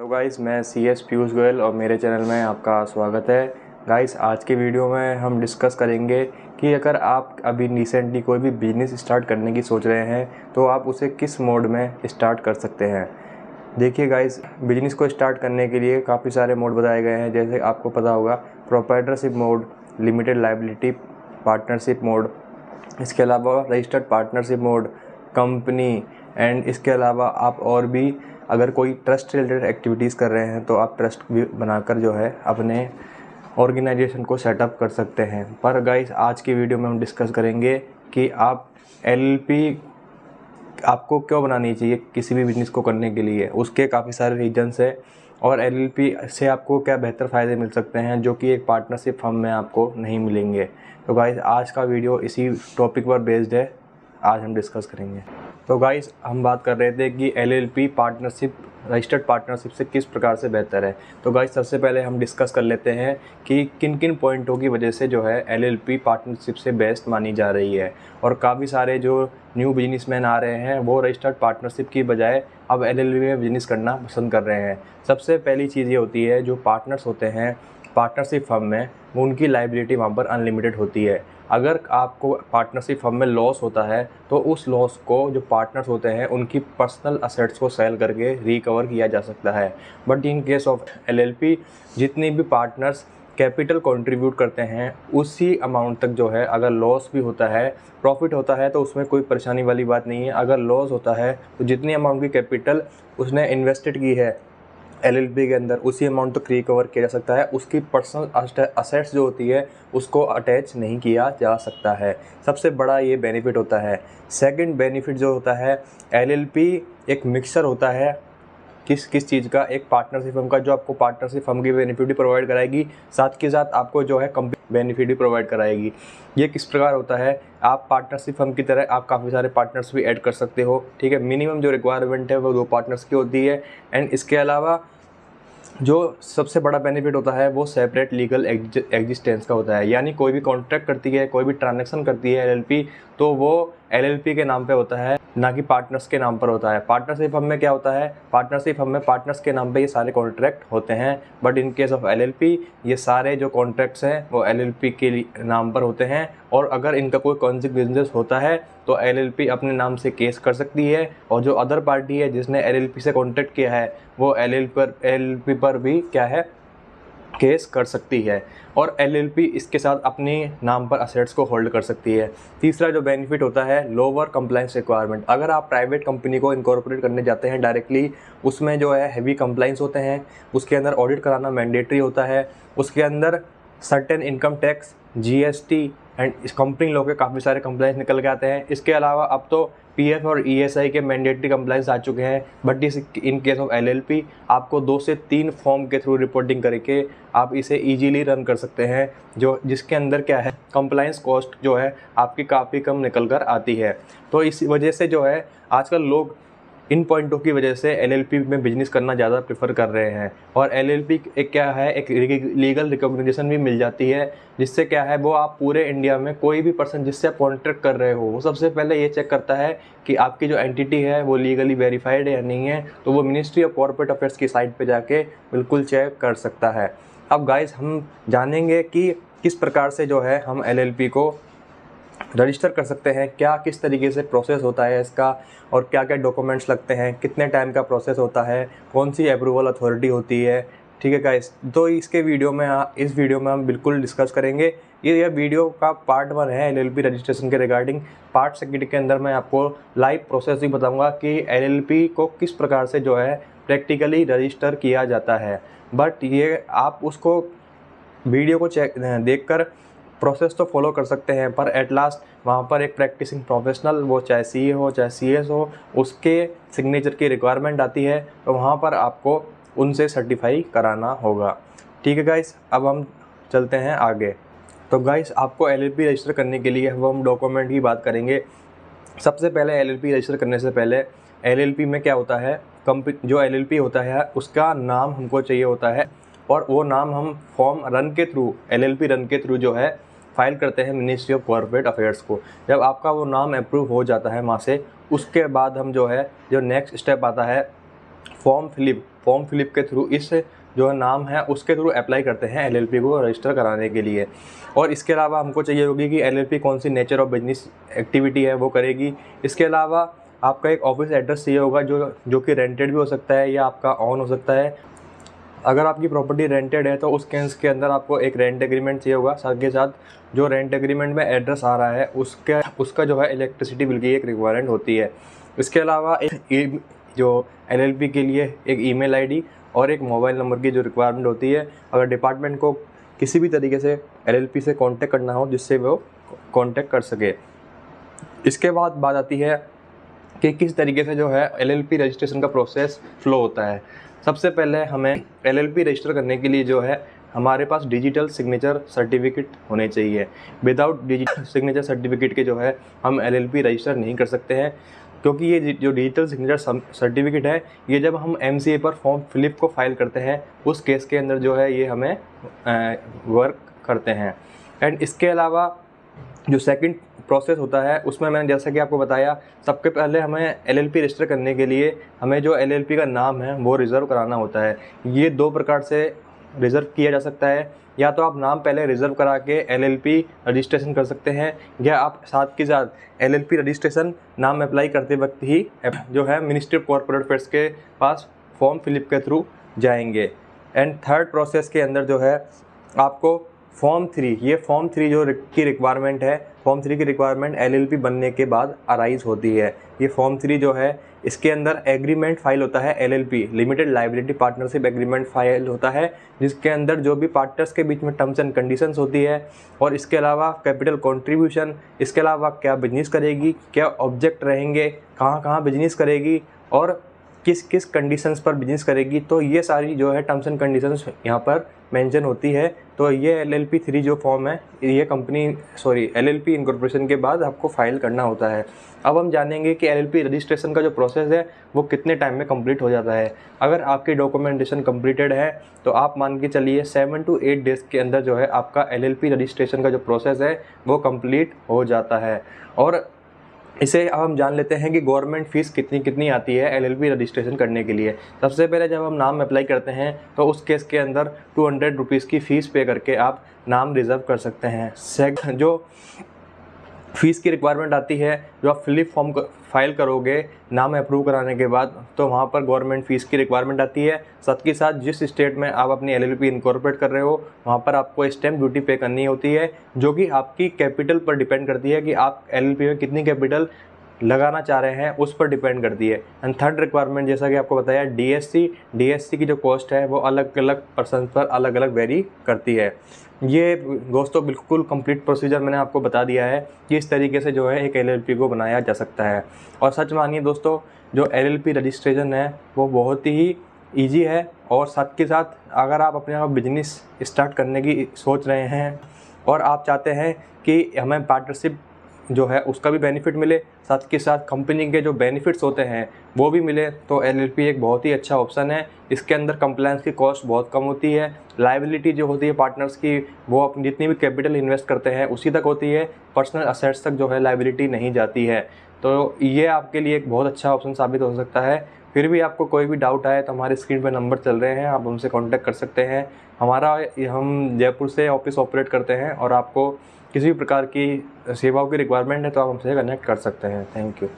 Hello guys, मैं CS Piyush Goyal और मेरे चैनल में आपका स्वागत है। गाइस, आज के वीडियो में हम डिस्कस करेंगे कि अगर आप अभी रिसेंटली कोई भी बिजनेस स्टार्ट करने की सोच रहे हैं तो आप उसे किस मोड में स्टार्ट कर सकते हैं। देखिए गाइस, बिजनेस को स्टार्ट करने के लिए काफ़ी सारे मोड बताए गए हैं। जैसे आपको पता होगा, proprietorship mode, limited liability partnership mode, इसके अलावा registered partnership mode, company, and इसके अलावा आप और भी अगर कोई ट्रस्ट रिलेटेड एक्टिविटीज़ कर रहे हैं तो आप ट्रस्ट भी बनाकर जो है अपने ऑर्गेनाइजेशन को सेटअप कर सकते हैं। पर गाइस, आज की वीडियो में हम डिस्कस करेंगे कि आप LLP आपको क्यों बनानी चाहिए किसी भी बिजनेस को करने के लिए। उसके काफ़ी सारे रीजंस है और LLP से आपको क्या बेहतर फ़ायदे मिल सकते हैं जो कि एक पार्टनरशिप फर्म में आपको नहीं मिलेंगे। तो गाइस, आज का वीडियो इसी टॉपिक पर बेस्ड है, आज हम डिस्कस करेंगे। तो गाइस, हम बात कर रहे थे कि LLP पार्टनरशिप रजिस्टर्ड पार्टनरशिप से किस प्रकार से बेहतर है। तो गाइस, सबसे पहले हम डिस्कस कर लेते हैं कि किन किन पॉइंटों की वजह से जो है LLP पार्टनरशिप से बेस्ट मानी जा रही है। और काफ़ी सारे जो न्यू बिजनेसमैन आ रहे हैं वो रजिस्टर्ड पार्टनरशिप की बजाय अब LLP में बिजनेस करना पसंद कर रहे हैं। सबसे पहली चीज़ ये होती है, जो पार्टनर्स होते हैं पार्टनरशिप फर्म में, उनकी लायबिलिटी वहाँ पर अनलिमिटेड होती है। अगर आपको पार्टनरशिप फर्म में लॉस होता है तो उस लॉस को जो पार्टनर्स होते हैं उनकी पर्सनल असेट्स को सेल करके रिकवर किया जा सकता है। But in case of LLP, जितने भी पार्टनर्स कैपिटल कंट्रीब्यूट करते हैं उसी अमाउंट तक जो है, अगर लॉस भी होता है, प्रॉफिट होता है तो उसमें कोई परेशानी वाली बात नहीं है। अगर लॉस होता है तो जितनी अमाउंट की कैपिटल उसने इन्वेस्टेड की है LLP के अंदर उसी अमाउंट तक रिकवर किया जा सकता है। उसकी पर्सनल असेट्स जो होती है उसको अटैच नहीं किया जा सकता है। सबसे बड़ा ये बेनिफिट होता है। सेकंड बेनिफिट जो होता है, LLP एक मिक्सचर होता है किस चीज़ का, एक पार्टनरशिप फर्म का, जो आपको पार्टनरशिप फर्म की बेनिफिट भी प्रोवाइड कराएगी, साथ के साथ आपको जो है कंपनी बेनिफिट भी प्रोवाइड कराएगी। ये किस प्रकार होता है, आप पार्टनरशिप फर्म की तरह आप काफ़ी सारे पार्टनर्स भी ऐड कर सकते हो। ठीक है, मिनिमम जो रिक्वायरमेंट है वो 2 पार्टनर्स की होती है। एंड इसके अलावा जो सबसे बड़ा बेनिफिट होता है वो सेपरेट लीगल एग्जिस्टेंस का होता है। यानी कोई भी कॉन्ट्रैक्ट करती है, कोई भी ट्रांजैक्शन करती है LLP, तो वो LLP के नाम पे होता है, ना कि पार्टनर्स के नाम पर होता है। पार्टनरशिप फर्म में क्या होता है, पार्टनरशिप फर्म में पार्टनर्स के नाम पे ये सारे कॉन्ट्रैक्ट होते हैं। But in case of LLP, ये सारे जो कॉन्ट्रैक्ट्स हैं वो LLP के नाम पर होते हैं। और अगर इनका कोई कॉन्फ्लिक्ट बिजनेस होता है तो LLP अपने नाम से केस कर सकती है, और जो अदर पार्टी है जिसने LLP से कॉन्ट्रैक्ट किया है वो LLP पर भी क्या है, केस कर सकती है। और LLP इसके साथ अपने नाम पर असेट्स को होल्ड कर सकती है। तीसरा जो बेनिफिट होता है, लोअर कंप्लाइंस रिक्वायरमेंट। अगर आप प्राइवेट कंपनी को इनकॉर्पोरेट करने जाते हैं डायरेक्टली, उसमें जो है हैवी कंप्लाइंस होते हैं, उसके अंदर ऑडिट कराना मैंडेटरी होता है, उसके अंदर certain income tax, GST and इस कंपनी लॉ के काफ़ी सारे कंप्लाइंस निकल के आते हैं। इसके अलावा अब तो PF और ESI के मैंडेटरी कंप्लाइंस आ चुके हैं। But in case of LLP आपको 2 से 3 फॉर्म के थ्रू रिपोर्टिंग करके आप इसे इजीली रन कर सकते हैं, जो जिसके अंदर क्या है, कंप्लाइंस कॉस्ट जो है आपकी काफ़ी कम निकल कर आती है। तो इस वजह से जो है आजकल लोग इन पॉइंटों की वजह से LLP में बिजनेस करना ज़्यादा प्रेफर कर रहे हैं। और LLP एक क्या है, एक लीगल रिकॉग्निशन भी मिल जाती है, जिससे क्या है, वो आप पूरे इंडिया में कोई भी पर्सन जिससे आप कॉन्ट्रैक्ट कर रहे हो वो सबसे पहले ये चेक करता है कि आपकी जो एंटिटी है वो लीगली वेरीफाइड है या नहीं है। तो वो मिनिस्ट्री ऑफ कॉर्पोरेट अफेयर्स की साइट पर जाके बिल्कुल चेक कर सकता है। अब गाइस, हम जानेंगे कि किस प्रकार से जो है हम LLP को रजिस्टर कर सकते हैं, क्या किस तरीके से प्रोसेस होता है इसका, और क्या क्या डॉक्यूमेंट्स लगते हैं, कितने टाइम का प्रोसेस होता है, कौन सी अप्रूवल अथॉरिटी होती है। ठीक है गाइस, तो इस वीडियो में हम बिल्कुल डिस्कस करेंगे। यह वीडियो का पार्ट 1 है LLP रजिस्ट्रेशन के रिगार्डिंग। पार्ट 2 के अंदर मैं आपको लाइव प्रोसेस भी बताऊँगा कि LLP को किस प्रकार से जो है प्रैक्टिकली रजिस्टर किया जाता है। बट ये आप उसको वीडियो को देख कर प्रोसेस तो फॉलो कर सकते हैं, पर एट लास्ट वहाँ पर एक प्रैक्टिसिंग प्रोफेशनल, वो चाहे CA हो चाहे CS हो, उसके सिग्नेचर की रिक्वायरमेंट आती है, तो वहाँ पर आपको उनसे सर्टिफाई कराना होगा। ठीक है गाइस, अब हम चलते हैं आगे। तो गाइस, आपको LLP रजिस्टर करने के लिए हम डॉक्यूमेंट की बात करेंगे। सबसे पहले LLP रजिस्टर करने से पहले LLP में क्या होता है, जो LLP होता है उसका नाम हमको चाहिए होता है, और वो नाम हम फॉर्म रन के थ्रू, LLP रन के थ्रू जो है फाइल करते हैं मिनिस्ट्री ऑफ कॉर्पोरेट अफेयर्स को। जब आपका वो नाम अप्रूव हो जाता है वहाँ से, उसके बाद हम जो है, जो नेक्स्ट स्टेप आता है फॉर्म फिलिप, फॉर्म फिलिप के थ्रू इस जो नाम है उसके थ्रू अप्लाई करते हैं एलएलपी को रजिस्टर कराने के लिए। और इसके अलावा हमको चाहिए होगी कि एलएलपी कौन see nature of business activity है वो करेगी। इसके अलावा आपका एक ऑफिस एड्रेस चाहिए होगा जो कि रेंटेड भी हो सकता है या आपका ऑन हो सकता है। अगर आपकी प्रॉपर्टी रेंटेड है तो उस केस के अंदर आपको एक रेंट एग्रीमेंट चाहिए होगा, साथ के साथ जो रेंट एग्रीमेंट में एड्रेस आ रहा है उसका जो है इलेक्ट्रिसिटी बिल की एक रिक्वायरमेंट होती है। इसके अलावा जो एलएलपी के लिए एक ईमेल आईडी और एक मोबाइल नंबर की जो रिक्वायरमेंट होती है, अगर डिपार्टमेंट को किसी भी तरीके से एलएलपी से कांटेक्ट करना हो जिससे वो कांटेक्ट कर सके। इसके बाद बात आती है कि किस तरीके से जो है एलएलपी रजिस्ट्रेशन का प्रोसेस फ्लो होता है। सबसे पहले हमें एलएलपी रजिस्टर करने के लिए जो है हमारे पास डिजिटल सिग्नेचर सर्टिफिकेट होने चाहिए। विदाउट डिजिटल सिग्नेचर सर्टिफिकेट के जो है हम एलएलपी रजिस्टर नहीं कर सकते हैं, क्योंकि ये जो डिजिटल सिग्नेचर सर्टिफिकेट है ये जब हम एमसीए पर फॉर्म फिलिप को फाइल करते हैं उस केस के अंदर जो है ये हमें वर्क करते हैं। एंड इसके अलावा जो सेकंड प्रोसेस होता है उसमें मैंने जैसा कि आपको बताया, सबसे पहले हमें एलएलपी रजिस्टर करने के लिए हमें जो एलएलपी का नाम है वो रिज़र्व कराना होता है। ये दो प्रकार से रिज़र्व किया जा सकता है, या तो आप नाम पहले रिज़र्व करा के एलएलपी रजिस्ट्रेशन कर सकते हैं, या आप साथ के साथ एलएलपी रजिस्ट्रेशन नाम अप्लाई करते वक्त ही जो है मिनिस्ट्री ऑफ कॉर्पोरेट अफेयर्स के पास फॉर्म फिलिप के थ्रू जाएंगे। एंड थर्ड प्रोसेस के अंदर जो है आपको फॉर्म 3, ये फॉर्म 3 जो की रिक्वायरमेंट है, फॉर्म 3 की रिक्वायरमेंट एलएलपी बनने के बाद अराइज होती है। ये फॉर्म 3 जो है इसके अंदर एग्रीमेंट फाइल होता है, LLP limited liability partnership agreement file होता है, जिसके अंदर जो भी पार्टनर्स के बीच में टर्म्स एंड कंडीशंस होती है और इसके अलावा कैपिटल कंट्रीब्यूशन, इसके अलावा क्या बिजनेस करेगी, क्या ऑब्जेक्ट रहेंगे, कहाँ कहाँ बिजनेस करेगी और किस किस कंडीशंस पर बिजनेस करेगी, तो ये सारी जो है टर्म्स एंड कंडीशंस यहाँ पर मेंशन होती है। तो ये एलएलपी 3 जो फॉर्म है ये एलएलपी इनकॉर्पोरेशन के बाद आपको फाइल करना होता है। अब हम जानेंगे कि एलएलपी रजिस्ट्रेशन का जो प्रोसेस है वो कितने टाइम में कंप्लीट हो जाता है। अगर आपकी डॉक्यूमेंटेशन कंप्लीटेड है तो आप मान के चलिए 7 to 8 डेज़ के अंदर जो है आपका एलएलपी रजिस्ट्रेशन का जो प्रोसेस है वो कंप्लीट हो जाता है। और इसे अब हम जान लेते हैं कि गवर्नमेंट फ़ीस कितनी आती है एलएलपी रजिस्ट्रेशन करने के लिए। सबसे पहले जब हम नाम अप्लाई करते हैं तो उस केस के अंदर 200 रुपीज़ की फ़ीस पे करके आप नाम रिज़र्व कर सकते हैं। जो फ़ीस की रिक्वायरमेंट आती है, जो आप फिलिप फॉर्म फाइल करोगे नाम अप्रूव कराने के बाद, तो वहाँ पर गवर्नमेंट फ़ीस की रिक्वायरमेंट आती है। साथ के साथ जिस स्टेट में आप अपनी एलएलपी इनकॉर्पोरेट कर रहे हो वहाँ पर आपको स्टैम्प ड्यूटी पे करनी होती है, जो कि आपकी कैपिटल पर डिपेंड करती है कि आप एलएलपी में कितनी कैपिटल लगाना चाह रहे हैं उस पर डिपेंड करती है। एंड थर्ड रिक्वायरमेंट जैसा कि आपको बताया डीएससी की जो कॉस्ट है वो अलग अलग पर्सन पर अलग अलग वेरी करती है। ये दोस्तों बिल्कुल कंप्लीट प्रोसीजर मैंने आपको बता दिया है कि इस तरीके से जो है एक एलएलपी को बनाया जा सकता है। और सच मानिए दोस्तों, जो एलएलपी रजिस्ट्रेशन है वो बहुत ही ईजी है। और साथ के साथ अगर आप अपने बिजनेस स्टार्ट करने की सोच रहे हैं और आप चाहते हैं कि हमें पार्टनरशिप जो है उसका भी बेनिफिट मिले, साथ के साथ कंपनी के जो बेनिफिट्स होते हैं वो भी मिले, तो एलएलपी एक बहुत ही अच्छा ऑप्शन है। इसके अंदर कंप्लायंस की कॉस्ट बहुत कम होती है, लायबिलिटी जो होती है पार्टनर्स की वो अपनी जितनी भी कैपिटल इन्वेस्ट करते हैं उसी तक होती है, पर्सनल असेट्स तक जो है लायबिलिटी नहीं जाती है। तो ये आपके लिए एक बहुत अच्छा ऑप्शन साबित हो सकता है। फिर भी आपको कोई भी डाउट आए तो हमारे स्क्रीन पर नंबर चल रहे हैं, आप हमसे कांटेक्ट कर सकते हैं। हम जयपुर से ऑफिस ऑपरेट करते हैं और आपको किसी भी प्रकार की सेवाओं की रिक्वायरमेंट है तो आप हमसे कनेक्ट कर सकते हैं। Thank you.